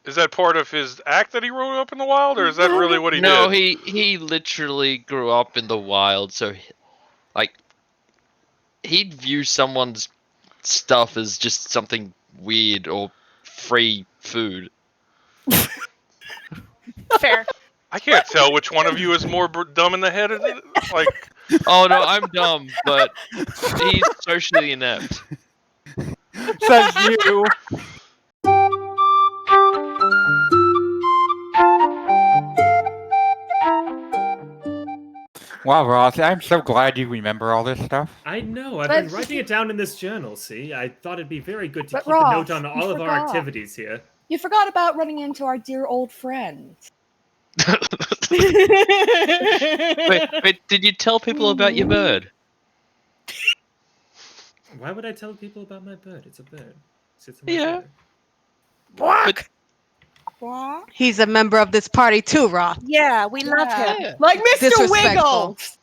Is that part of his act that he grew up in the wild, or is that really what he No, did? he literally grew up in the wild, so like he'd view someone's stuff as just something weird or free food. Fair. I can't tell which one of you is more dumb in the head. Like, Oh no, I'm dumb, but he's socially inept. Says you. Wow, Ross, I'm so glad you remember all this stuff. I know. I've But- been writing it down in this journal, see? I thought it'd be very good to But keep a note Ross, on you all of our forgot. activities here. You forgot about running into our dear old friends. Wait, did you tell people about your bird? Why would I tell people about my bird? It's a bird. It sits in my Yeah. feather. But, What? He's a member of this party too, Roth. Yeah, we love him. yeah. Like Mr. Disrespectful. Wiggles!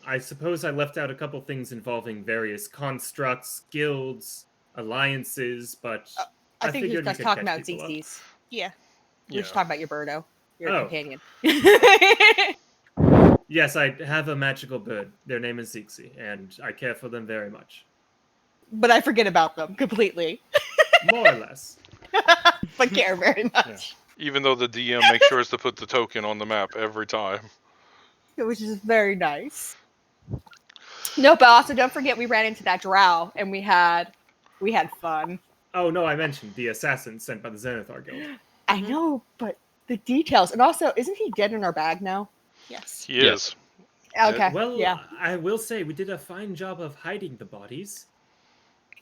I suppose I left out a couple things involving various constructs, guilds, alliances, but I think he's figured we just could talking catch about people up. Ziggy's. Yeah. We're just talking about your birdo. Your Oh. companion. Yes, I have a magical bird. Their name is Zixi, and I care for them very much. But I forget about them completely. More or less. But care very much. even though the DM makes sure to put the token on the map every time. Which is very nice. No, but also don't forget we ran into that drow and we had fun. Oh no, I mentioned the assassin sent by the Xanathar Guild. I know, but the details. And also, isn't he dead in our bag now? Yes. He is. Okay. Well, yeah. I will say we did a fine job of hiding the bodies.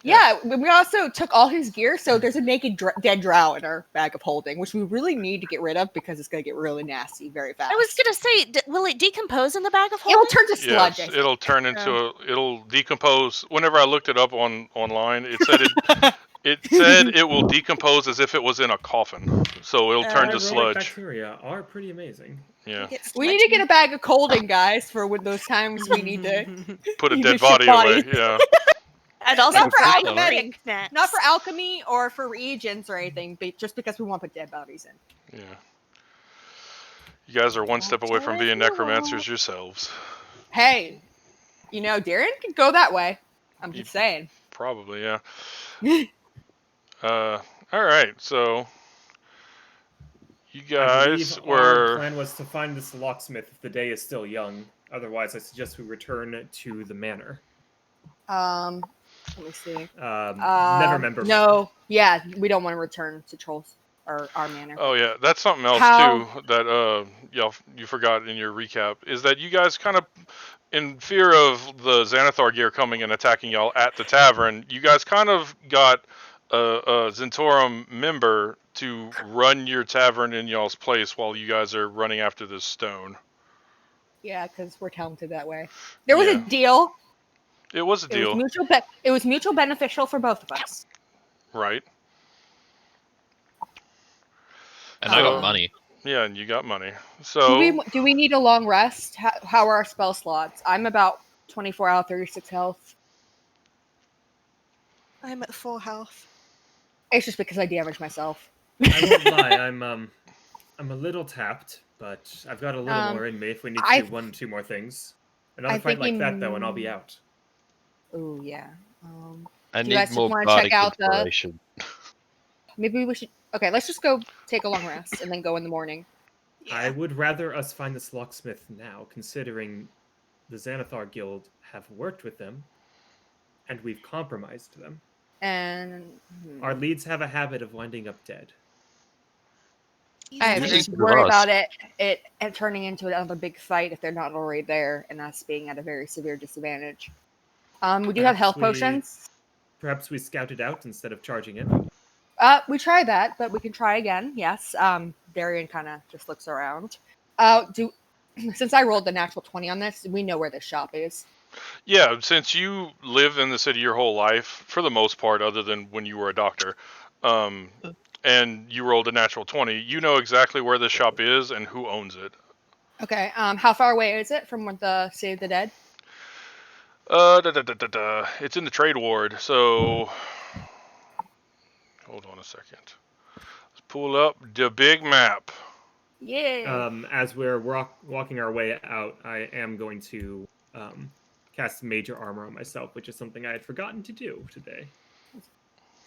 Yeah, we also took all his gear, so there's a naked dead drow in our bag of holding, which we really need to get rid of because it's going to get really nasty very fast. I was gonna say, will it decompose in the bag of It will holding? turn to sludge. I Yes, think. it'll turn into it'll decompose. Whenever I looked it up online, it said it will decompose as if it was in a coffin. So it'll turn to Aerobic sludge. bacteria are pretty amazing. Yeah. We need to get a bag of holding, guys, for when those times we need to Put a You dead just ship body away. bodies. Yeah. And also Not for for alchemy. alchemy snacks. not for alchemy or for reagents or anything, but just because we want to put dead bodies in. Yeah. You guys are one step away from being necromancers yourselves. Hey, Darren could go that way. I'm just saying. Probably, yeah. All right, so you I guys believe our were. plan was to find this locksmith if the day is still young. Otherwise, I suggest we return to the manor. Let me see. Never remember. No, yeah, we don't want to return to Trolls or our manor. Oh yeah, that's something else How- too that you forgot in your recap is that you guys kind of, in fear of the Xanathar gear coming and attacking y'all at the tavern, you guys kind of got a Zentorum member to run your tavern in y'all's place while you guys are running after this stone. Yeah, because we're talented that way. There was Yeah. a deal. It was a It deal, was it was mutual beneficial for both of us. right? And I got money. Yeah, and you got money. So Do we need a long rest? How are our spell slots? I'm about 24 out of 36 health. I'm at full health. It's just because I damaged myself. I won't lie. I'm a little tapped, but I've got a little more in me if we need to do one or two more things. Another I fight like think that, though, and I'll be out. Oh yeah. I Do you need guys just more wanna bardic check out the- inspiration. Maybe we should. Okay, let's just go take a long rest and then go in the morning. I would rather us find this locksmith now, considering the Xanathar Guild have worked with them, and we've compromised them. And Our leads have a habit of winding up dead. I Usually just for worry us. about it turning into another big fight if they're not already there and us being at a very severe disadvantage. We do have health Perhaps we- potions. Perhaps we scout it out instead of charging in. We tried that, but we can try again. Yes. Darian kind of just looks around. Since I rolled the natural 20 on this, we know where this shop is. yeah, since you live in the city your whole life, for the most part, other than when you were a doctor, and you rolled a natural 20, you know exactly where this shop is and who owns it. Okay. How far away is it from the City of the Dead? It's in the trade ward, so Hold on a second. Let's pull up the big map. Yeah. As we're walking our way out, I am going to cast Major Armor on myself, which is something I had forgotten to do today.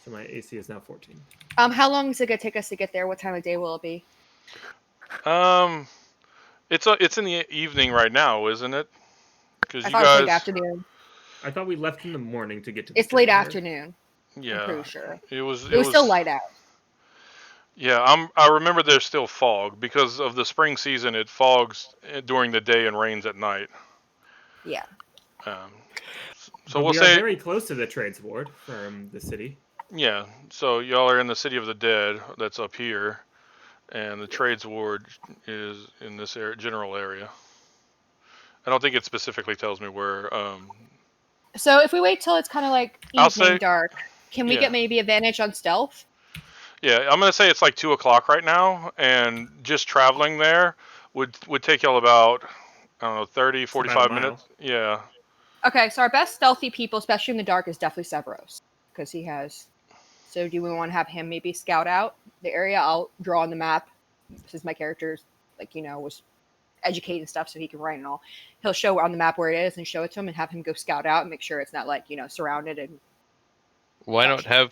So my AC is now 14. How long is it gonna take us to get there? What time of day will it be? It's in the evening right now, isn't it? Because I you thought it was late guys, afternoon. I thought we left in the morning to get to. It's late afternoon. yeah, I'm pretty sure. it was still light out. Yeah, I remember there's still fog because of the spring season. It fogs during the day and rains at night. Yeah. So But we'll we say are very close to the trades ward from the city. yeah. So y'all are in the City of the Dead. That's up here, and the Trades Ward is in this general area. I don't think it specifically tells me where. So if we wait till it's kind of like I'll evening say- dark, can we yeah. get maybe advantage on stealth? Yeah, I'm gonna say it's like 2 o'clock right now, and just traveling there would take y'all about, I don't know, 30, 45 mile. minutes. Yeah. Okay, so our best stealthy people, especially in the dark, is definitely Severos, because he has. So do we want to have him maybe scout out the area? I'll draw on the map, since my character's was educated and stuff, so he can write and all. He'll show on the map where it is and show it to him, and have him go scout out and make sure it's not surrounded and. Why not have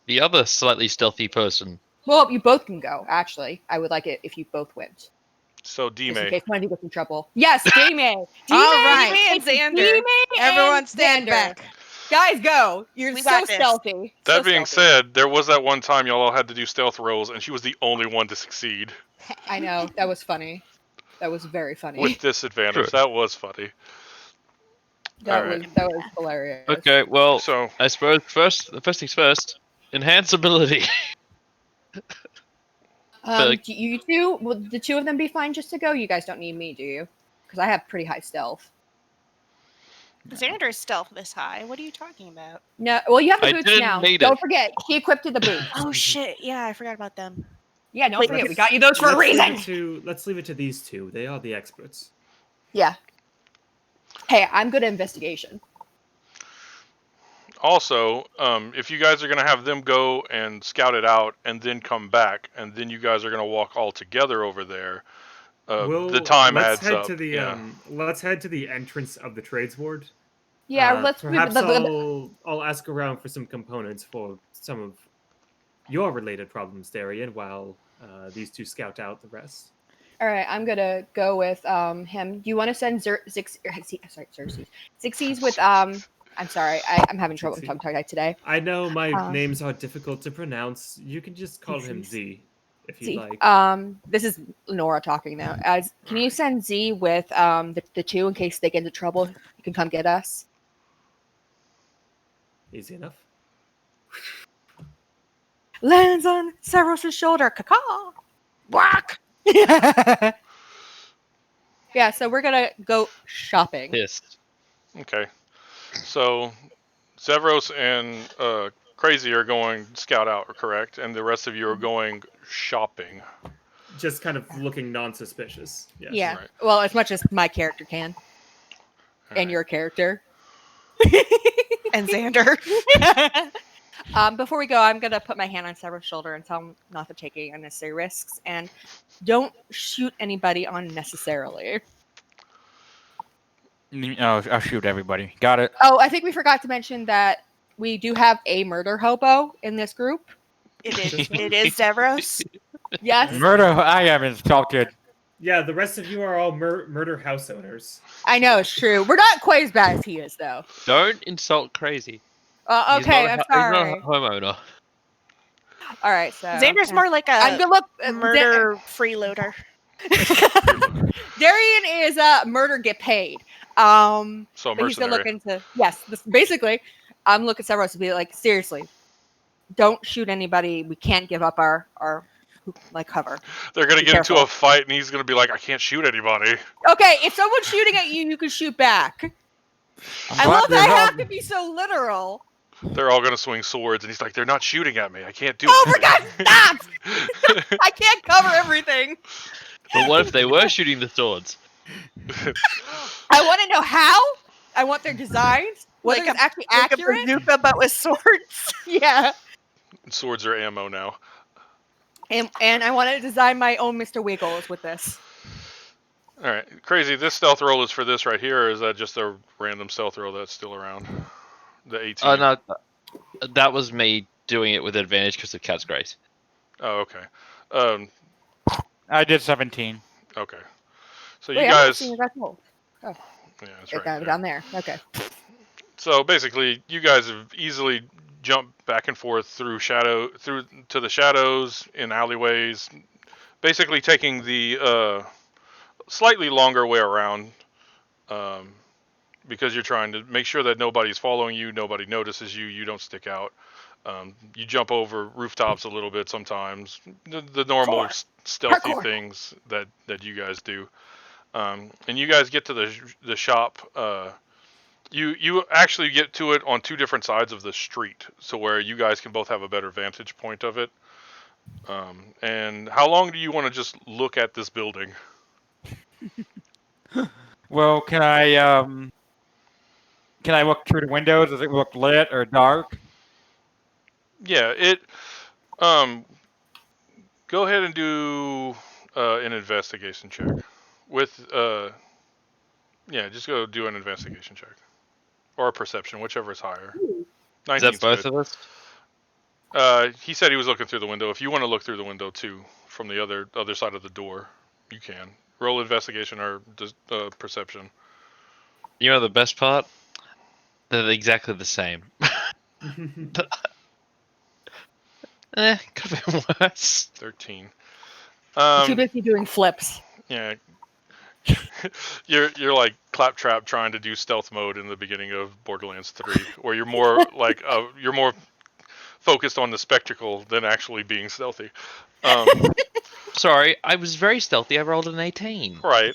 the other slightly stealthy person? Well, you both can go. Actually, I would like it if you both went. So Just in D-May. case one of you gets in trouble. Yes, D-May. All right. and Xander. D-May Everyone and stand Xander. back. Guys, go. You're We so got this. stealthy. That So being stealthy. said, there was that one time y'all all had to do stealth rolls, and she was the only one to succeed I know. That was funny. That was very funny. with disadvantage. Sure. That was funny. that alright. was hilarious. Okay, well, So I suppose the first things first, enhance ability. like- Do you two, will the two of them be fine just to go? You guys don't need me, do you? Because I have pretty high stealth. Xander's stealth this high. What are you talking about? No, well, you have the I boots didn't now. need Don't it. forget, she equipped the boots. Oh shit! Yeah, I forgot about them. Yeah, don't Wait, forget, we let's- got you those for a reason. Let's leave it to these two. They are the experts. Yeah. Hey, I'm good at investigation. also, if you guys are gonna have them go and scout it out and then come back, and then you guys are gonna walk all together over there, the time let's adds head up. to the yeah. let's head to the entrance of the trades ward. Yeah, let's. Perhaps I'll ask around for some components for some of your related problems, Darian, while these two scout out the rest. All right, I'm gonna go with him. Do you want to send Xerxes with I'm sorry, I'm having trouble with tongue-tied today. I know my names are difficult to pronounce. You can just call him Z if you like. This is Nora talking now. Can you send Z with the two in case they get into trouble? You can come get us. Easy enough. Lands on Severus' shoulder. Caw. Whack. Yeah, so we're gonna go shopping. Pissed. Okay. So, Zevros and Crazy are going scout out, correct? And the rest of you are going shopping. Just kind of looking non-suspicious. Yes. Yeah. Right. Well, as much as my character can, and Alright. your character. And Xander. Before we go, I'm gonna put my hand on Severus' shoulder and tell him not to take any unnecessary risks and don't shoot anybody unnecessarily. I'll shoot everybody. Got it. Oh, I think we forgot to mention that we do have a murder hobo in this group. It is Devros. Yes, Murder, I am insulted. Yeah, the rest of you are all murder house owners. I know it's true. We're not quite as bad as he is, though. Don't insult Crazy. Okay, I'm sorry. He's not a homeowner. All right, so Xander's more like I'm a gonna look murder freeloader. Darian is murder get paid. So But he's still mercenary. looking to basically, I'm looking several to be like, seriously, don't shoot anybody. We can't give up our cover. They're gonna Be get into careful. a fight, and he's gonna be like, "I can't shoot anybody." Okay, if someone's shooting at you, you can shoot back. I love that I have to be so literal. They're all gonna swing swords, and he's like, "They're not shooting at me. I can't do Oh, it." for God's stop! I can't cover everything. But what if they were shooting the swords? I want to know how. I want their designs. Whether Like it's actually Like a accurate. bazooka, but with swords. Yeah. Swords are ammo now. And I want to design my own Mr. Wiggles with this. All right, crazy. This stealth roll is for this right here, or is that just a random stealth roll that's still around? The 18. Oh no, that was me doing it with advantage because of Cat's Grace. Oh, okay. I did 17. Okay. So Wait, you I'm not guys. seeing that roll. Yeah, that's It's right. There. down there. Okay. So basically, you guys have easily jumped back and forth through to the shadows in alleyways, basically taking the slightly longer way around, because you're trying to make sure that nobody's following you, nobody notices you, you don't stick out. You jump over rooftops a little bit sometimes, the normal stealthy Parkour. things that you guys do. And you guys get to the shop. You actually get to it on two different sides of the street, so where you guys can both have a better vantage point of it. And how long do you want to just look at this building? Well, can I look through the windows? Does it look lit or dark? Yeah, go ahead and do an investigation check. With just go do an investigation check or a perception, whichever is higher. Is that 19's both good. of us? He said he was looking through the window. If you want to look through the window too, from the other side of the door, you can roll investigation or perception. You know the best part? They're exactly the same. Could have been worse. 13. You're too busy doing flips. Yeah. you're like Claptrap trying to do stealth mode in the beginning of Borderlands 3, where you're more like you're more focused on the spectacle than actually being stealthy. Sorry, I was very stealthy. I rolled an 18. Right.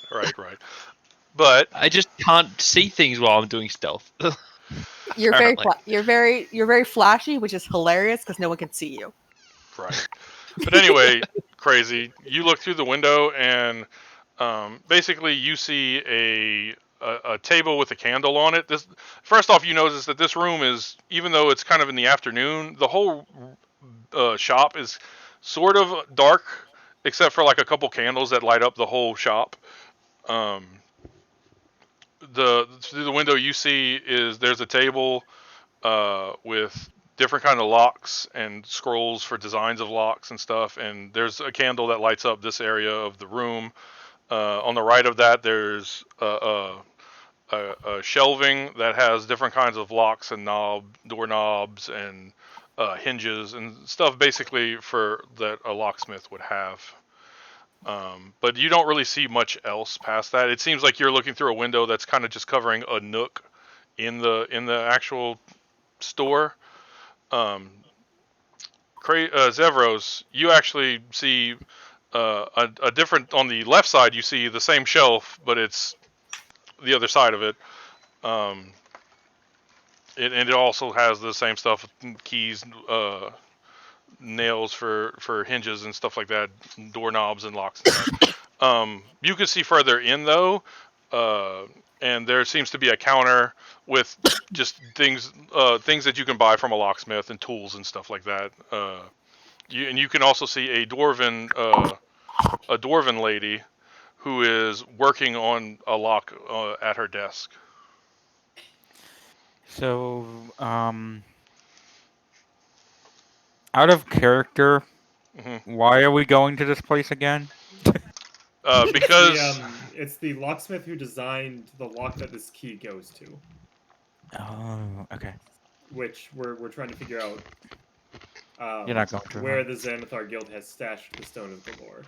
But I just can't see things while I'm doing stealth. You're very flashy, which is hilarious because no one can see you. right. But anyway, crazy. You look through the window and basically you see a table with a candle on it. This first off, you notice that this room is, even though it's kind of in the afternoon, the whole shop is sort of dark, except for like a couple candles that light up the whole shop. Through the window you see is there's a table with different kind of locks and scrolls for designs of locks and stuff, and there's a candle that lights up this area of the room. On the right of that, there's a shelving that has different kinds of locks and doorknobs and hinges and stuff, basically for that a locksmith would have. But you don't really see much else past that. It seems like you're looking through a window that's kind of just covering a nook in the actual store. Zevros, you actually see a different, on the left side you see the same shelf, but it's the other side of it. It also has the same stuff, keys, nails for hinges and stuff like that, doorknobs and locks and stuff. You can see further in though, and there seems to be a counter with just things that you can buy from a locksmith and tools and stuff like that. You can also see a dwarven lady who is working on a lock at her desk. So, out of character, why are we going to this place again? Because it's the locksmith who designed the lock that this key goes to. Oh, okay. Which we're trying to figure out. You're not going to, where huh? the Xanathar Guild has stashed the Stone of Galore.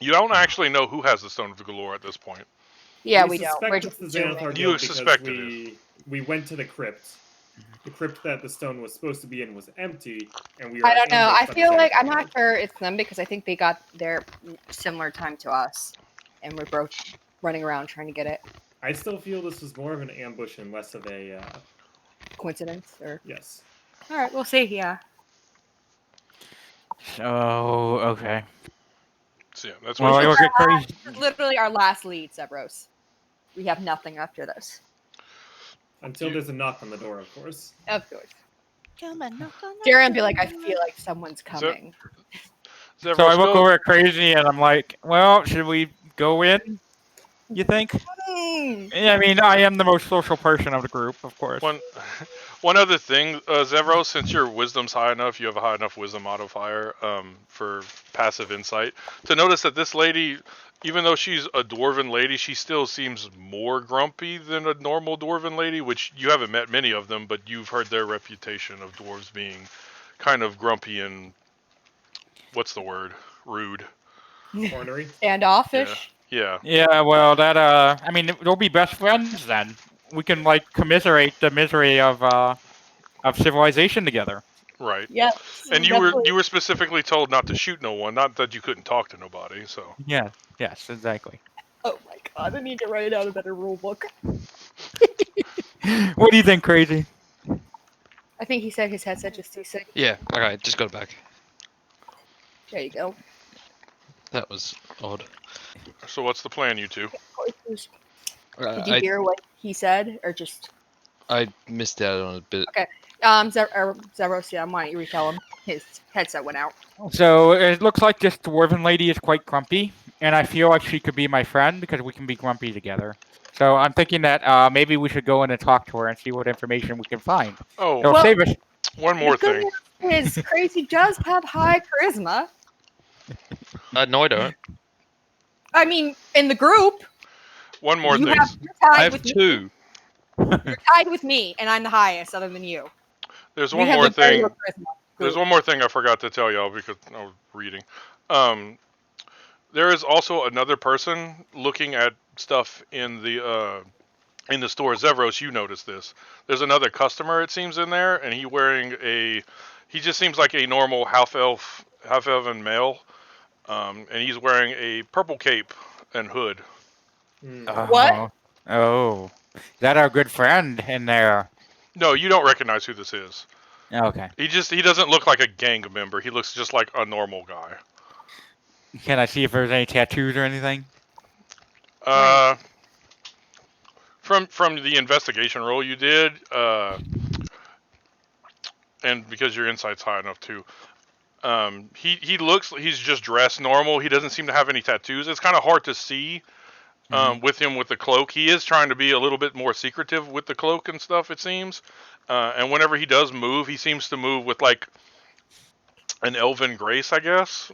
you don't actually know who has the Stone of the Galore at this point. Yeah, we don't. suspect We're it's just the assuming. Xanathar You Guild suspect it because we went to the crypt. The crypt that the stone was supposed to be in was empty, and we were I don't know. I ambushed by the feel like Xanathar I'm not Guild. sure it's them because I think they got there similar time to us, and we're both running around trying to get it. I still feel this was more of an ambush and less of a Coincidence, or yes. all right, we'll see. Yeah. So, okay. So yeah, that's Well, what. I look at crazy. This is literally our last lead, Zebros. We have nothing after this. Until there's a knock on the door, of course. Of course. Come on, knock on Darren would be like, I feel like someone's coming. So I Zevros, look go. over at Crazy and I'm like, well, should we go in? You think? Yeah, I mean, I am the most social person of the group, of course. One other thing, Zevros, since your wisdom's high enough, you have a high enough wisdom modifier for passive insight, to notice that this lady, even though she's a dwarven lady, she still seems more grumpy than a normal dwarven lady, which you haven't met many of them, but you've heard their reputation of dwarves being kind of grumpy and, what's the word? Rude. Ornery. Standoffish. Yeah. Yeah, well, that I mean, we'll be best friends then. We can like commiserate the misery of civilization together. Right. Yes. And you were specifically told not to shoot no one, not that you couldn't talk to nobody. So. Yeah. Yes, exactly. Oh my god, I need to write out a better rule book. What do you think, Crazy? I think he said his headset just too sick. Yeah. Okay, just got it back. There you go. That was odd. So what's the plan, you two? Did you hear what he said, or just? I missed out on a bit. Okay. Zevros, yeah, why don't you retell him? His headset went out. So it looks like this dwarven lady is quite grumpy, and I feel like she could be my friend because we can be grumpy together. So I'm thinking that maybe we should go in and talk to her and see what information we can find. Oh, It'll save us. one more thing. His Crazy does have high charisma. No, I don't. I mean, in the group. One more thing. You're I tied have with two. You're tied with me, and I'm the highest, other than you. There's We one have more the very thing. low charisma There's group. one more thing I forgot to tell y'all because I was reading. There is also another person looking at stuff in the store. Zevros, you noticed this. There's another customer, it seems, in there, and he just seems like a normal half-elven male, and he's wearing a purple cape and hood. What? Oh, is that our good friend in there? No, you don't recognize who this is. Okay. He doesn't look like a gang member. He looks just like a normal guy. Can I see if there's any tattoos or anything? From the investigation roll you did, and because your insight's high enough too, he's just dressed normal. He doesn't seem to have any tattoos. It's kind of hard to see with him with the cloak. He is trying to be a little bit more secretive with the cloak and stuff, it seems. And whenever he does move, he seems to move with like an elven grace, I guess.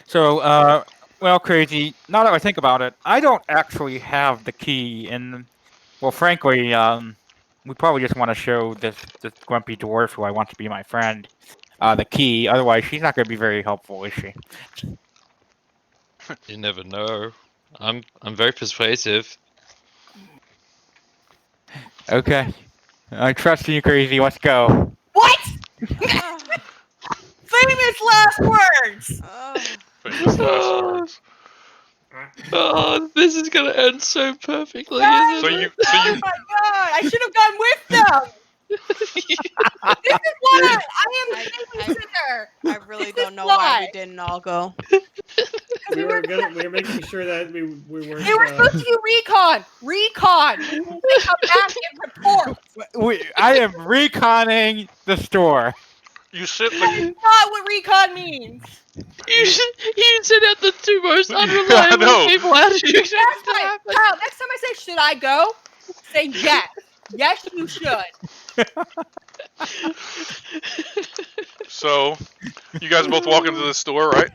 So, well, Crazy, now that I think about it, I don't actually have the key, and, well, frankly, we probably just want to show this grumpy dwarf who I want to be my friend the key. Otherwise, she's not going to be very helpful, is she? You never know. I'm very persuasive. Okay. I trust you, Crazy. Let's go. What? Famous last words. Famous last words. Oh, this is gonna end so perfectly. So Isn't you Oh my god! I should have gone with them. This is why I am the babysitter. I really This don't is know why why. we didn't all go. We were making sure that we weren't. We were supposed to do recon. Recon. We need to come back and report. I am reconning the store. You sit That like is not what recon means. You sent out the two most Yeah, I unreliable know. people. How did you Next time, Kyle, next time I say, should I go? Say yes. Yes, you should. so. You guys both walk into the store, right?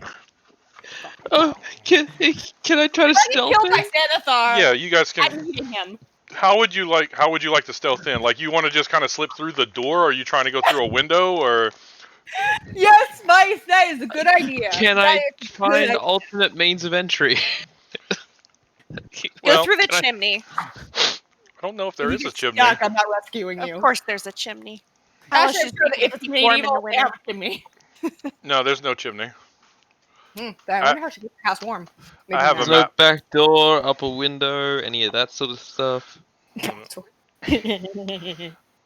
Oh, can I try to He stealth killed my him? Xanathar. Yeah, you guys can. I'm eating him. How would you like to stealth in? Like, you want to just kind of slip through the door, or are you trying to go through a window, or? Yes, that is a good idea. Can That I is a good find idea. alternate means of entry? Well, Go through the can I- chimney. I don't know if there You is a get chimney. stuck, I'm not rescuing you. Of course, there's a chimney. Actually, Alice I'm sure that if it's medieval, they have a chimney. No, there's no chimney. I wonder how she gets the house warm. Maybe I have There's a no map. back door, upper window, any of that sort of stuff.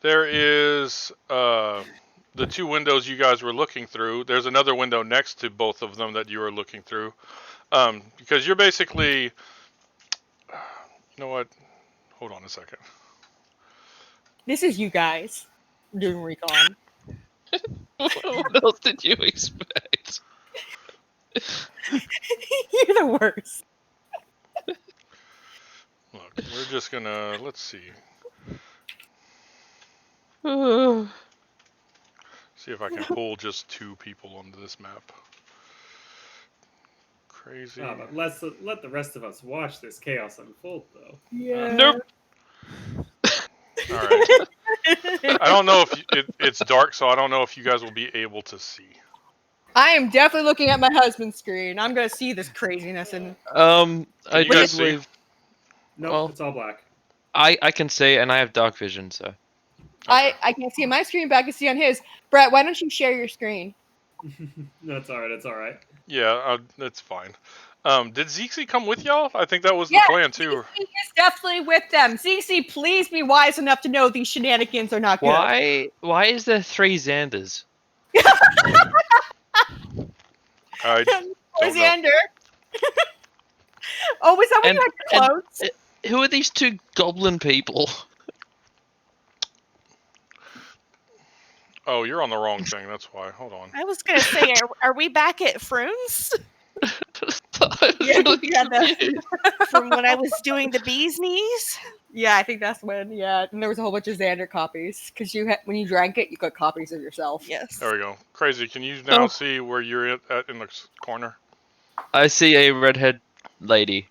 There is the two windows you guys were looking through. There's another window next to both of them that you were looking through. Because you're basically, you know what? Hold on a second. This is you guys. doing recon. What else did you expect? You're the worst. Look, we're just gonna, let's see. See if I can pull just 2 people onto this map. Crazy. But let the rest of us watch this chaos unfold, though. Yeah. Nope. Alright. I don't know if it's dark, so I don't know if you guys will be able to see. I am definitely looking at my husband's screen. I'm gonna see this craziness and I you did guys see? leave. Nope, Well- it's all black. I can see, and I have dark vision, so. Okay. I can't see on my screen, but I can see on his. Brett, why don't you share your screen? No, it's all right. It's all right. Yeah, that's fine. Did Zeke come with y'all? I think that was Yeah, the plan too. He is definitely with them. Zeke, please be wise enough to know these shenanigans are not good. Why is there 3 Xanders? I Poor don't know. Xander. Oh, was that when you had And- clothes? Who are these 2 goblin people? Oh, you're on the wrong thing. That's why. Hold on. I was gonna say, are we back at Frunes I was Yeah, really yeah, the- confused. from when I was doing the bee's knees? Yeah, I think that's when. Yeah, and there was a whole bunch of Xander copies because when you drank it, you got copies of yourself. Yes. There we go. Crazy. Can you now Oh. see where you're at in the corner? I see a redhead lady.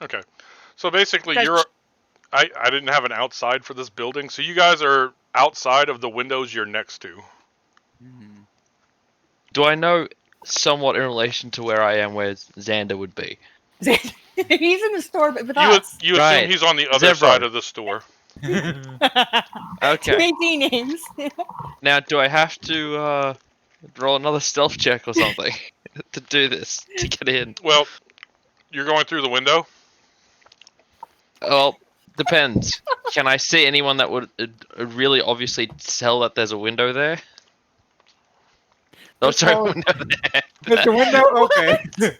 Okay. So basically, Does I didn't have an outside for this building, so you guys are outside of the windows you're next to. Do I know somewhat in relation to where I am, where Xander would be? He's in the store with You us. you assume Right. he's on the other Zebra. side of the store. Okay. Crazy names. Now, do I have to roll another stealth check or something to do this to get in? Well, you're going through the window. Well, depends. Can I see anyone that would really obviously tell that there's a window there? Oh, sorry, Oh. window there. There's the window. Okay.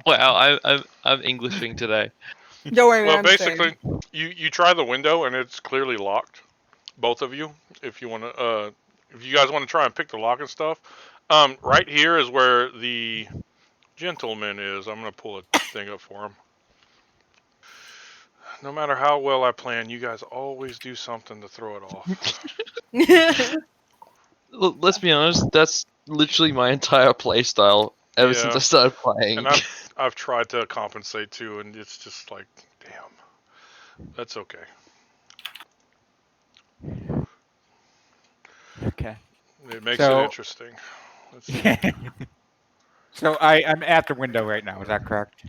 Wow, I'm Englishing today. Don't worry, Well, I'm basically, you try the window and it's clearly locked. Both of you, if you want to, if you guys want to try and pick the lock and stuff. Right here is where the gentleman is. I'm gonna pull a thing up for him. No matter how well I plan, you guys always do something to throw it off. saying. Look, let's be honest, that's literally my entire playstyle ever since Yeah. I started playing. And I've tried to compensate too, and it's just like, damn, that's okay. Okay. It makes So- it interesting. Let's see. So I'm at the window right now. Is that correct?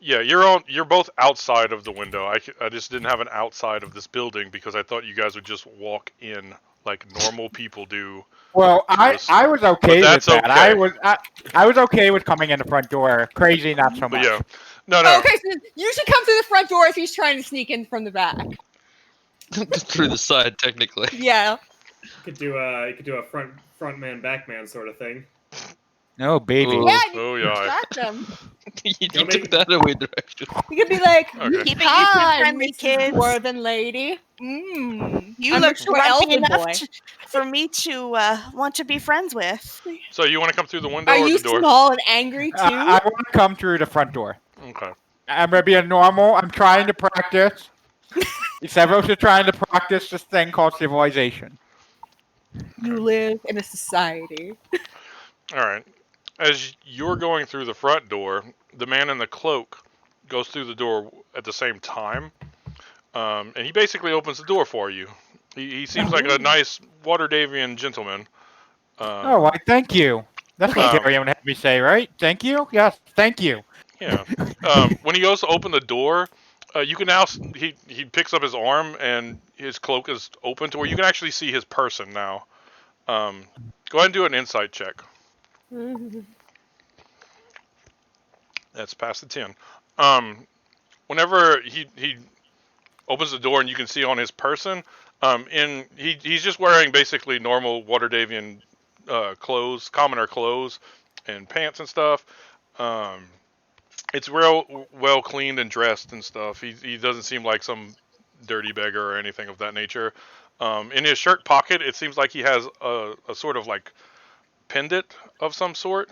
Yeah, you're both outside of the window. I just didn't have an outside of this building because I thought you guys would just walk in like normal people do. Well, Yes. I was okay with that's that. okay. I was okay with coming in the front door. Crazy, not so But much. yeah, no. Oh, okay, so you should come through the front door if he's trying to sneak in from the back. Through the side, technically. Yeah. You could do a front man back man sort of thing. No, baby. Ooh. Yeah, Oh you yeah. distract them. you Don't took make- that a weird direction. You could be like, Okay. Keep it "Hi, user-friendly, Mrs. kids. Dwarven lady. Mmm. You I'm look a short grumpy elven enough boy. for me to want to be friends with. So you want to come through the window Are or you the door? small and angry too? I want to come through the front door. Okay. I'm gonna be a normal. I'm trying to practice. Severos are trying to practice this thing called civilization. You live in a society. All right. As you're going through the front door, the man in the cloak goes through the door at the same time, and he basically opens the door for you. He seems like a nice Waterdavian gentleman. Oh, why? Thank you. That's what Um, Darian had me say, right? Thank you. Yes, thank you. Yeah. When he goes to open the door, you can now he picks up his arm and his cloak is open to where you can actually see his person now. Go ahead and do an insight check. That's past the 10. Whenever he opens the door and you can see on his person, he's just wearing basically normal Waterdavian clothes, commoner clothes, and pants and stuff. It's real well cleaned and dressed and stuff. He doesn't seem like some dirty beggar or anything of that nature. In his shirt pocket, it seems like he has a sort of like pendant of some sort.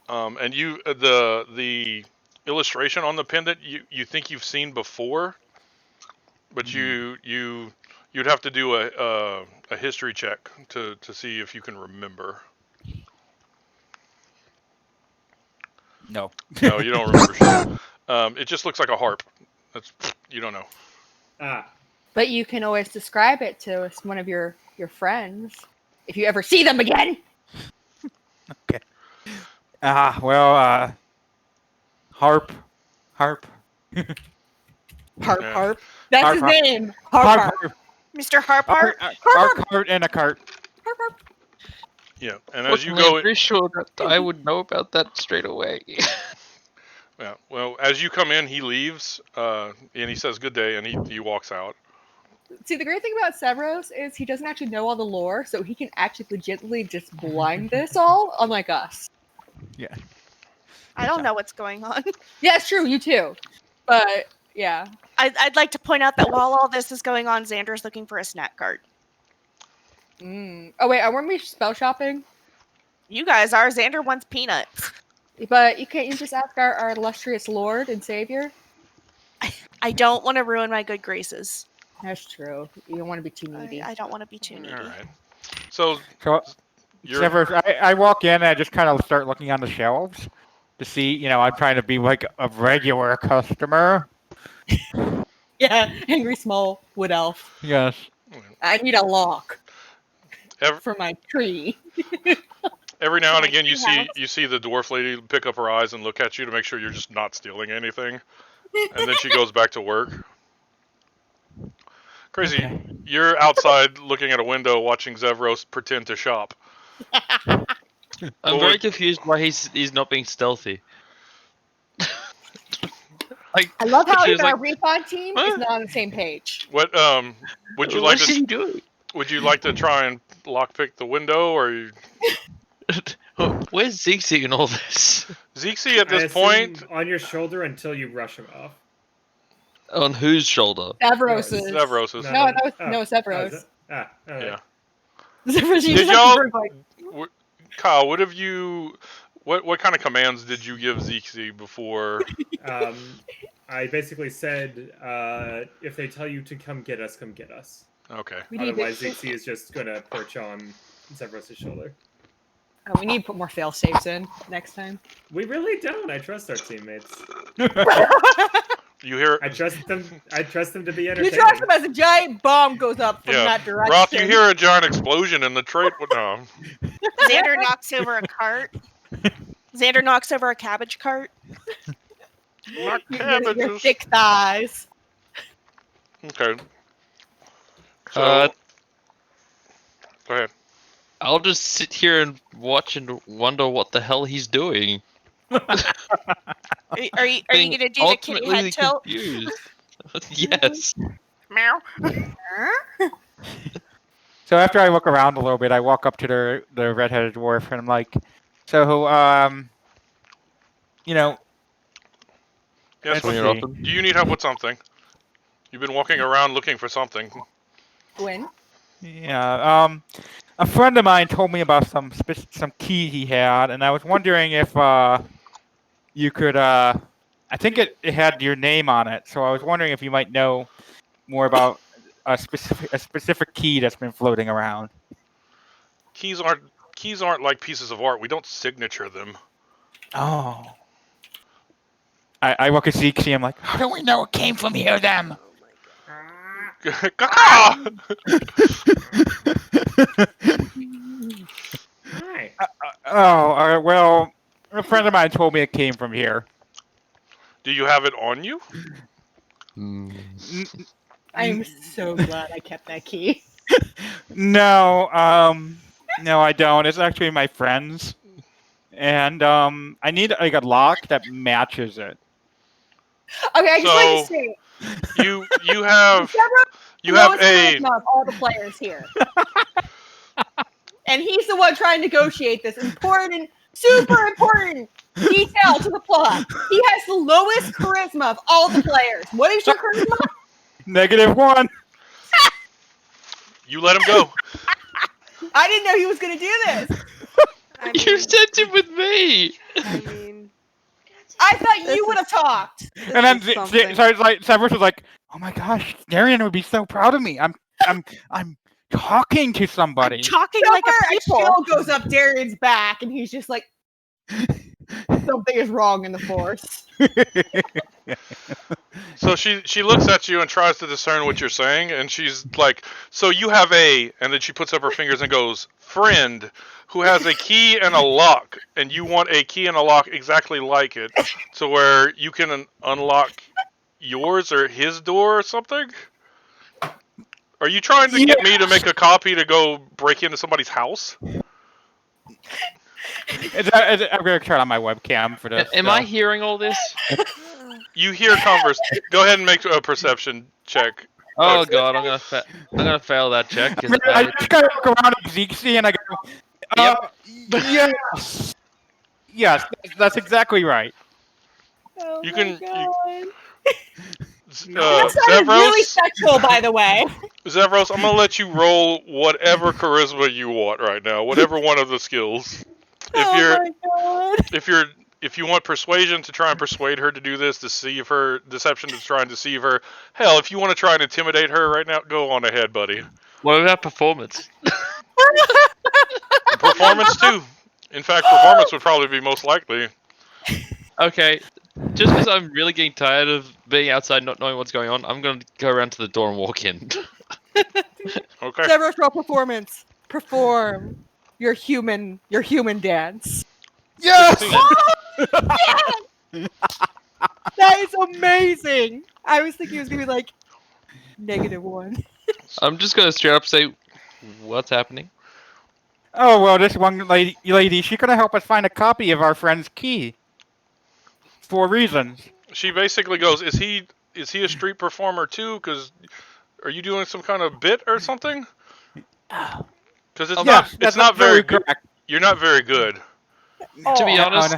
And the illustration on the pendant you think you've seen before, but you'd have to do a history check to see if you can remember. No. No, you don't remember shit. It just looks like a harp. You don't know. Ah, But you can always describe it to one of your friends if you ever see them again. Okay. Well, harp. Harp, Yeah. harp. That's Harp, his harp. name. Harp. Mr. Harpart. Our cart and a cart. Harp. Yeah, and as you Fortunately, go, I'm pretty sure that I would know about that straight away. yeah, well, as you come in, he leaves, and he says good day, and he walks out. See, the great thing about Severos is he doesn't actually know all the lore, so he can actually legitimately just blind this all, unlike us. Yeah. I don't know what's going on. Yeah, it's true, you too. But, yeah. I'd like to point out that while all this is going on, Xander's looking for a snack cart. Oh, wait, weren't we spell shopping? You guys are. Xander wants peanuts. But you can't you just ask our illustrious Lord and Savior? I don't want to ruin my good graces. That's true. You don't want to be too needy. I don't want to be too needy. All right. So So, you're Severus, I walk in and I just kind of start looking on the shelves to see, I'm trying to be like a regular customer. Yeah, angry small wood elf. Yes. I need a lock every, for my tree. every now and again you House. see the dwarf lady pick up her eyes and look at you to make sure you're just not stealing anything, and then she goes back to work. Crazy. Okay. You're outside looking at a window watching Zevros pretend to shop. I'm Well, very confused why he's not being stealthy. Like, I love how she even was our like, recon team is "Huh? not on the same page. What would you like What's to he doing? would you like to try and lockpick the window, or Where's Zigzag in all this? Zeke at I this assume point? on your shoulder until you rush him off. On whose shoulder? Severos's. Zevros's. No, that was Severos. All right. Yeah. Severos, you Did just have y'all- to break, like, Kyle, what have you? What kind of commands did you give Zeke before? I basically said, if they tell you to come get us, come get us. Okay. we need Otherwise, to, Zixi is just gonna perch on Severus' shoulder. we need to put more fail safes in next time. We really don't. I trust our teammates. You hear? I trust them. I trust them to be You entertaining. trust him as a giant bomb goes up from Yeah. that direction. Roth, you hear a giant explosion in the trait? No. Xander knocks over a cart. Xander knocks over a cabbage cart. Not your cabbages. thick thighs. Okay. So, go ahead. I'll just sit here and watch and wonder what the hell he's doing. Are you going to do the kitty Ultimately head tilt? confused. Yes. Meow. So after I look around a little bit, I walk up to the redheaded dwarf and I'm like, so, Yes. let's Swing it see. open. Do you need help with something? You've been walking around looking for something. Gwen? Yeah, a friend of mine told me about some key he had, and I was wondering if you could. I think it had your name on it, so I was wondering if you might know more about a specific key that's been floating around. Keys aren't like pieces of art. We don't signature them. Oh. I look at Zeke, I'm like, how do we know it came from here, then? Caca! Hi. Well, a friend of mine told me it came from here. Do you have it on you? I'm so glad I kept that key. No, no, I don't. It's actually my friend's, and I need like a lock that matches it. Okay, I just like to So- say, You have lowest a charisma of all the players here. And he's the one trying to negotiate this important, super important detail to the plot. He has the lowest charisma of all the players. What is your charisma? -1. You let him go. I didn't know he was gonna do this. You sent him with me. I mean, I thought This you would have is- talked. And then is something. so it's like Severus was like, "Oh my gosh, Darian would be so proud of me. I'm talking to somebody." Talking like a Somewhere people. chill goes up Darian's back, and he's just like, something is wrong in the force. So she looks at you and tries to discern what you're saying, and she's like, "So you have a," and then she puts up her fingers and goes, "friend who has a key and a lock, and you want a key and a lock exactly like it, to where you can unlock yours or his door or something." Are you trying to get me to make a copy to go break into somebody's house? I'm gonna turn on my webcam for this. Am I hearing all this? You hear converse. Go ahead and make a perception check. Oh god, I'm gonna fail that check. 'Cause I just gotta look around at Zeexy and I go, yes, yes, that's exactly right. Oh You my can- God. Zevros, That sounded really sexual, by the way. Zevros, I'm gonna let you roll whatever charisma you want right now, whatever one of the skills. My God. If you want persuasion to try and persuade her to do this, deceive her, deception to try and deceive her, hell, if you want to try and intimidate her right now, go on ahead, buddy. What about performance? Performance too. In fact, performance would probably be most likely. Okay, just because I'm really getting tired of being outside, not knowing what's going on, I'm gonna go around to the door and walk in. Okay. Severus, roll performance. Perform your human dance. Yes. That is amazing. I was thinking it was gonna be like -1. I'm just gonna straight up say, what's happening? Oh well, this one lady, she's gonna help us find a copy of our friend's key. For reasons. She basically goes, "Is he a street performer too? Because are you doing some kind of bit or something? Because it's not very good. correct. You're not very good." To be Yeah, honest,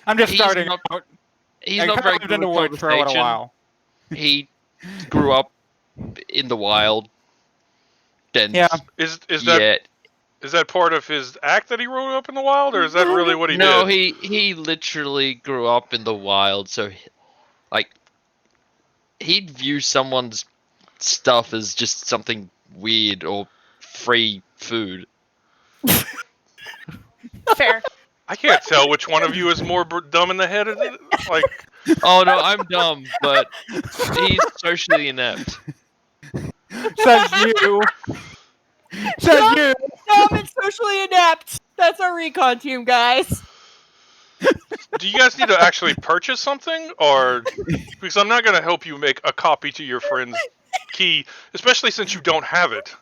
I'm just he's starting not- out. he's I not kinda very lived good in the with woods for a little conversation. while. He grew up in the wild. Then Yeah. Is yeah. that part of his act that he wrote up in the wild, or is that really what he No, did? he literally grew up in the wild, so like he'd view someone's stuff as just something weird or free food. Fair. I can't tell which one of you is more dumb in the head. Like, Oh no, I'm dumb, but he's socially inept. Says you. Says you. Dumb and socially inept. That's our recon team, guys. do you guys need to actually purchase something, or because I'm not going to help you make a copy to your friend's key, especially since you don't have it.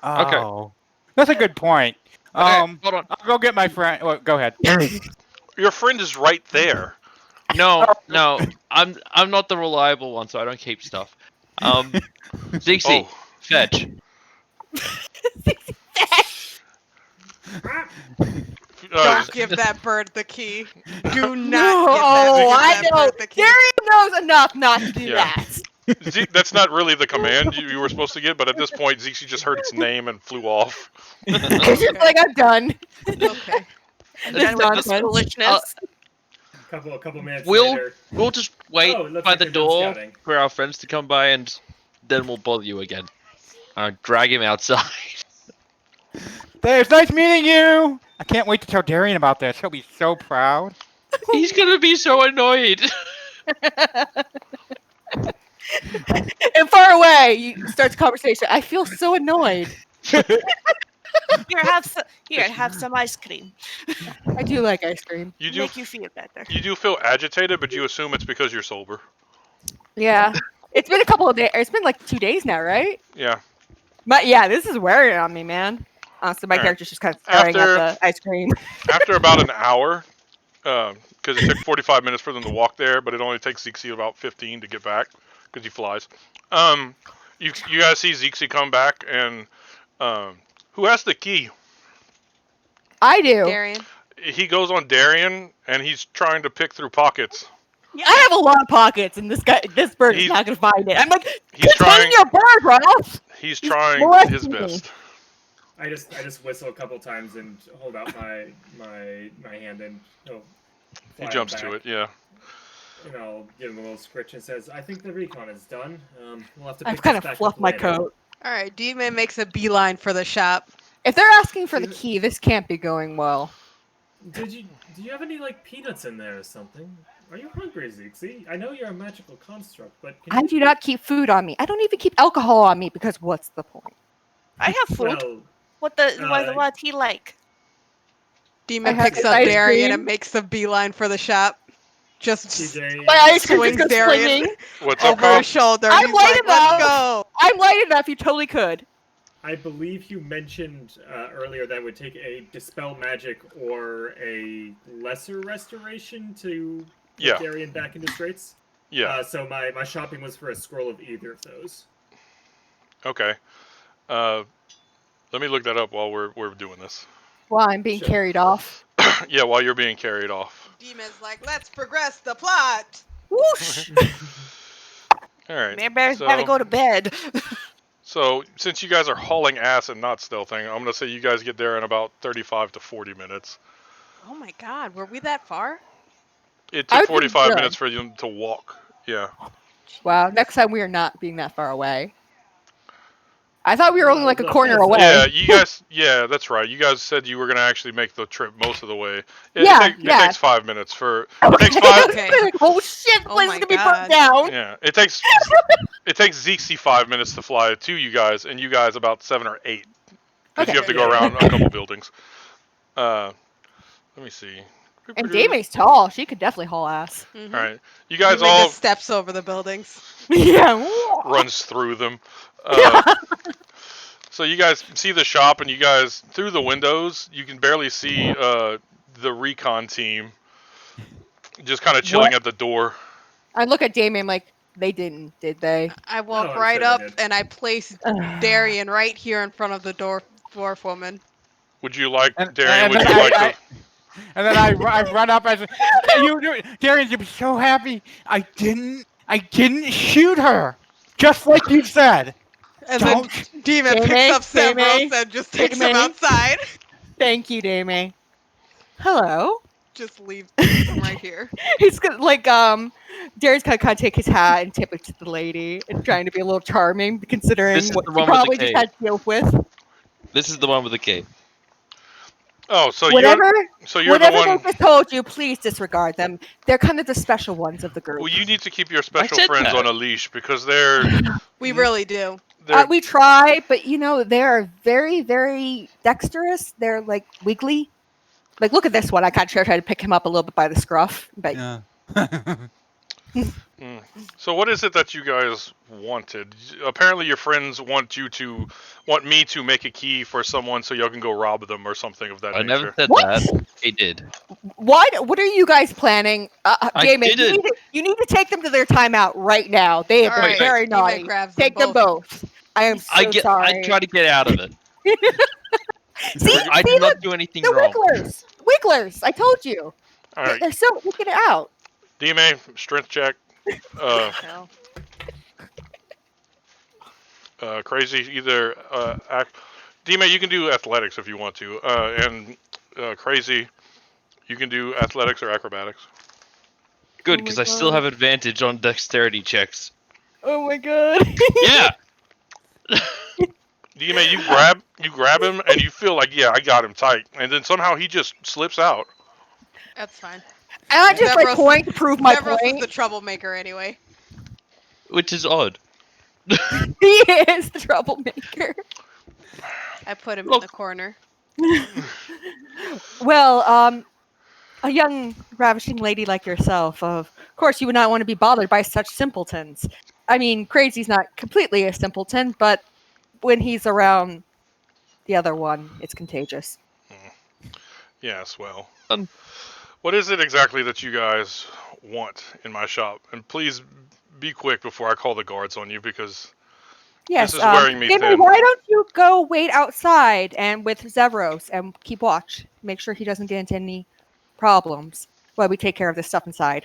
Oh. That's a good point. Okay, hold on. I'll go get my friend. Well, go ahead. Your friend is right there. No, I'm not the reliable one, so I don't keep stuff. Zixi, Oh. fetch. Don't give that bird the key. Do not Oh, give I that know. bird the key. Darian knows enough not to do Yeah. that. That's not really the command you were supposed to get, but at this point, Zixi just heard its name and flew off. He's just like, I'm done. Okay. I'm done with this nonsense. foolishness. A couple minutes We'll later. we'll just wait Oh, it looks by like the they've been door scouting. for our friends to come by, and then we'll bother you again. Drag him outside. It's nice meeting you. I can't wait to tell Darian about this. He'll be so proud. He's gonna be so annoyed. And far away, you starts a conversation. I feel so annoyed. Have some ice cream. I do like ice cream. You do Make you feel better. you do feel agitated, but you assume it's because you're sober. Yeah. It's been a couple of days. It's been like 2 days now, right? Yeah. But yeah, this is wearing on me, man. So my Alright. character's just kind of staring After- at the ice cream. After about an hour, because it took 45 minutes for them to walk there, but it only takes Zixi about 15 to get back because he flies. You guys see Zixi come back, and who has the key? I do. Darian. He goes on Darian, and he's trying to pick through pockets. I have a lot of pockets, and this bird is not gonna find it. I'm like, he's trying your bird, Ralph. He's trying his best. I just whistle a couple times and hold out my hand and he jumps to it. Yeah. And I'll give him a little scritch and says, "I think the recon is done. We'll have to." I've kind of fluffed my coat. All right, D-Man makes a beeline for the shop. If they're asking for the key, this can't be going well. Do you have any like peanuts in there or something? Are you hungry, Zixie? I know you're a magical construct, but I do not keep food on me. I don't even keep alcohol on me because what's the point? I have food. Well, What's he like? D-Man picks up Darian and makes a beeline for the shop. Just my ice cream swings goes Darian What's up, over Carl? his shoulder. I'm He's light like, enough. Let's go. I'm light enough. You totally could. I believe you mentioned earlier that would take a dispel magic or a lesser restoration to put Darian back into straits. Yeah. So my shopping was for a scroll of either of those. Okay. Let me look that up while we're doing this. While I'm being carried off. Yeah, while you're being carried off. Demon's like, let's progress the plot. Whoosh! All right. Man, better gotta go to bed. So, since you guys are hauling ass and not stealthing, I'm going to say you guys get there in about 35 to 40 minutes. Oh my god, were we that far? It took 45 minutes for you to walk. Yeah. Wow, next time we are not being that far away. I thought we were only like a corner away. Yeah, you guys. Yeah, that's right. You guys said you were gonna actually make the trip most of the way. It takes 5 minutes for. It takes 5. Okay. Oh shit! The place is gonna be burnt down. Yeah, it takes Zixie 5 minutes to fly to you guys, and you guys about 7 or 8, because you have to go around a couple buildings. Let me see. And Dame's tall. She could definitely haul ass. Mm-hmm. All right, you guys He all just steps over the buildings. Yeah. runs through them. So you guys see the shop, and you guys, through the windows, you can barely see the recon team just kind of chilling at the door. I look at Damien like, they didn't, did they? I walk right up and I place Darian right here in front of the dwarf woman. Would you like, Darian, would you like to... And then I run up as Darian, you'll be so happy. I didn't shoot her, just like you said. And then Demon picks up Severus and just takes him outside. Thank you, Dame. Hello. Just leave him right here. He's like, Darian's kind of take his hat and tip it to the lady and trying to be a little charming, considering what he probably just had to deal with. This is the one with the cape. Oh, so whatever you're the one. They just told you, please disregard them. They're kind of the special ones of the group. Well, you need to keep your special friends on a leash because they're. We really do. We try, but they're very, very dexterous. They're like wiggly. Like, look at this one. I kind of try to pick him up a little bit by the scruff. But yeah. So what is it that you guys wanted? Apparently your friends want me to make a key for someone so y'all can go rob them or something of that nature. I never said that. They did. What are you guys planning? Damon, you need to take them to their timeout right now. They have been very naughty. Take them both. I am so sorry. I try to get out of it. I did not do anything wrong. Wigglers. I told you. All right. They're so get it out. DMA, strength check. Crazy, either DMA, you can do athletics if you want to, and Crazy, you can do athletics or acrobatics. Good, because I still have advantage on dexterity checks. Oh my god. Yeah. DMA, you grab him and you feel like, I got him tight, and then somehow he just slips out. That's fine. And I just point to prove my point. Is the troublemaker anyway. Which is odd. He is the troublemaker. I put him in the corner. Well, a young ravishing lady like yourself, of course you would not want to be bothered by such simpletons. I mean, Crazy's not completely a simpleton, but when he's around the other one, it's contagious. Yes, well. What is it exactly that you guys want in my shop? And please be quick before I call the guards on you, because this is wearing me thin. Why don't you go wait outside and with Zevros and keep watch. Make sure he doesn't get into any problems while we take care of this stuff inside.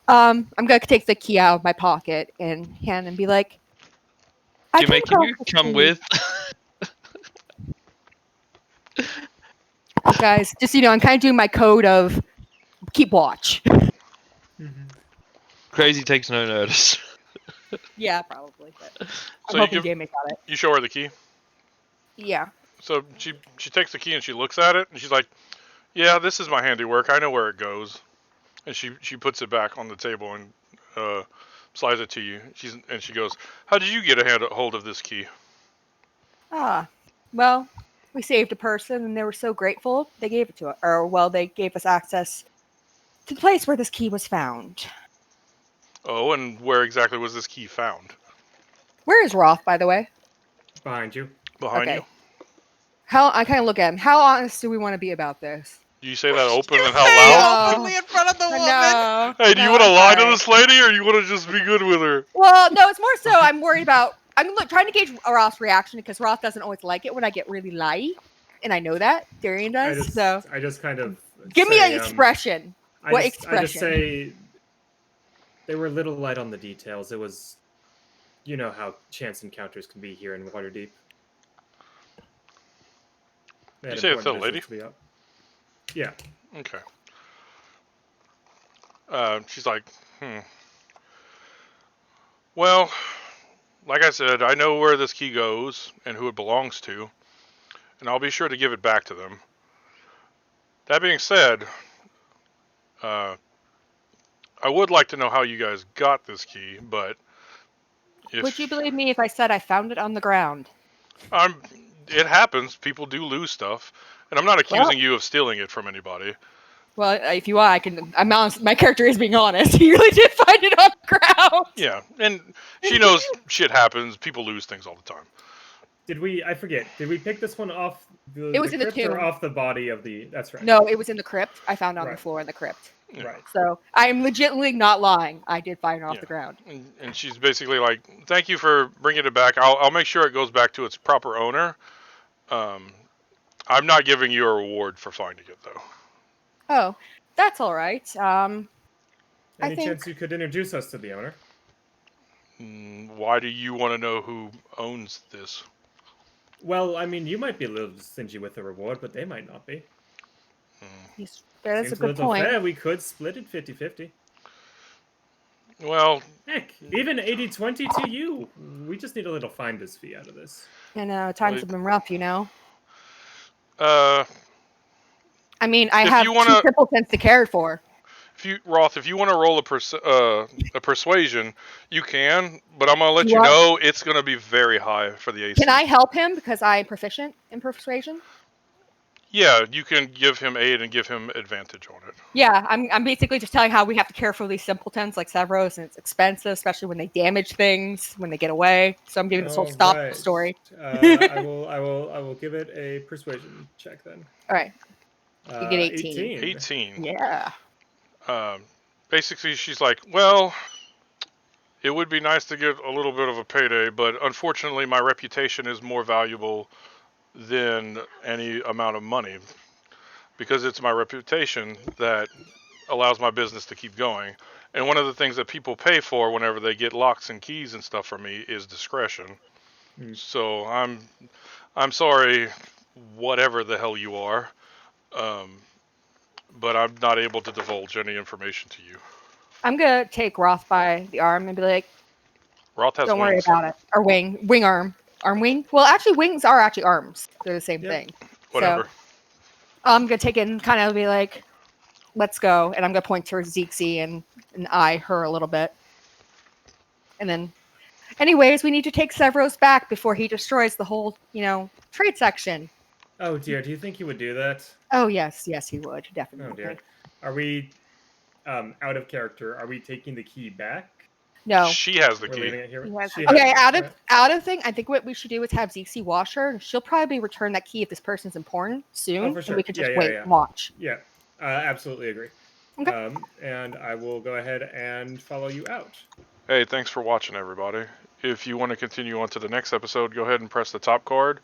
I'm gonna take the key out of my pocket and hand and be like, I Jimmy, came can you across this come key." with? Look, guys, just I'm kind of doing my code of keep watch. Crazy takes no notice. Yeah, probably. But I'm So you hoping give Jamie got it. you show her the key. Yeah. So she takes the key and she looks at it and she's like, "Yeah, this is my handiwork. I know where it goes." And she puts it back on the table and slides it to you. She goes, "How did you get a hold of this key?" Ah, well, we saved a person, and they were so grateful they gave it to us. Or, well, they gave us access to the place where this key was found. Oh, and where exactly was this key found? Where is Roth, by the way? Behind you. Behind Okay. you. I kind of look at him. How honest do we want to be about this? Do you say that open You and how say loud? No. openly in front of the woman. No. Hey, do you No, want to I'm lie to sorry. this lady, or you want to just be good with her? Well, no, it's more so I'm worried about. Trying to gauge Roth's reaction because Roth doesn't always like it when I get really light, and I know that Darian I does. just, So I just kind of give me say, an expression. What I expression? just say they were a little light on the details. It was, you know how chance encounters can be here in Waterdeep. They had You say it's important a lady? business to be up. Yeah. Okay. She's like, Well, like I said, I know where this key goes and who it belongs to, and I'll be sure to give it back to them. That being said, I would like to know how you guys got this key, but if Would you believe me if I said I found it on the ground? it happens, people do lose stuff, and I'm not accusing you of stealing it from anybody. Well, if you want, I can. I'm honest. My character is being honest. He really did find it on the ground. Yeah, and she knows shit happens. People lose things all the time. Did we? I forget. Did we pick this one off It was in the crypt or tomb. off the body of the? That's right. No, it was in the crypt. I found it on the Right. floor in the crypt. Yeah. Right. So I'm legitimately not lying. I did find it off Yeah. the ground. And she's basically like, "Thank you for bringing it back. I'll make sure it goes back to its proper owner. I'm not giving you a reward for finding it, though." Oh, that's all right. Any think- chance you could introduce us to the owner? Why do you want to know who owns this? Well, I mean, you might be a little stingy with the reward, but they might not be. That's Seems a good little point. fair. We could split it 50-50. Well, Heck, even 80-20 to you. We just need a little finder's fee out of this. And times have been rough, uh, I mean, I If have you wanna- two simpletons to care for. if you want to roll a persuasion, you can, but I'm gonna let You you are- know it's gonna be very high for the AC. Can I help him because I'm proficient in persuasion? Yeah, you can give him aid and give him advantage on it. Yeah, I'm basically just telling how we have to care for these simpletons like Severos, and it's expensive, especially when they damage things, when they get away. So I'm giving this whole stop Alright. story. I will give it a persuasion check then. All right. You get 18. 18. Yeah. Basically, she's like, well, it would be nice to get a little bit of a payday, but unfortunately, my reputation is more valuable than any amount of money, because it's my reputation that allows my business to keep going. And one of the things that people pay for whenever they get locks and keys and stuff from me is discretion. So I'm sorry, whatever the hell you are, but I'm not able to divulge any information to you. I'm gonna take Roth by the arm and be like, Roth has "Don't worry wings. about it." Or wing arm, wing. Well, actually, wings are actually arms. They're the same Yep. thing. Whatever. So I'm gonna take it and kind of be like, "Let's go," and I'm gonna point towards Zeexy and eye her a little bit, and then, anyways, we need to take Severos back before he destroys the whole, trade section. Oh dear, do you think he would do that? Oh yes, he would Oh definitely. dear. Are we out of character? Are we taking the key back? No. She has the We're key. leaving it here. He has She it. Okay, has it. out of thing, I think what we should do is have Zeexy wash her. She'll probably return that key if this person's important soon, for and sure. we can just Yeah, wait yeah. and watch. Yeah, absolutely agree. Okay. And I will go ahead and follow you out. Hey, thanks for watching, everybody. If you want to continue on to the next episode, go ahead and press the top card.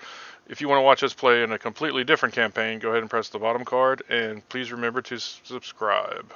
If you want to watch us play in a completely different campaign, go ahead and press the bottom card. And please remember to subscribe.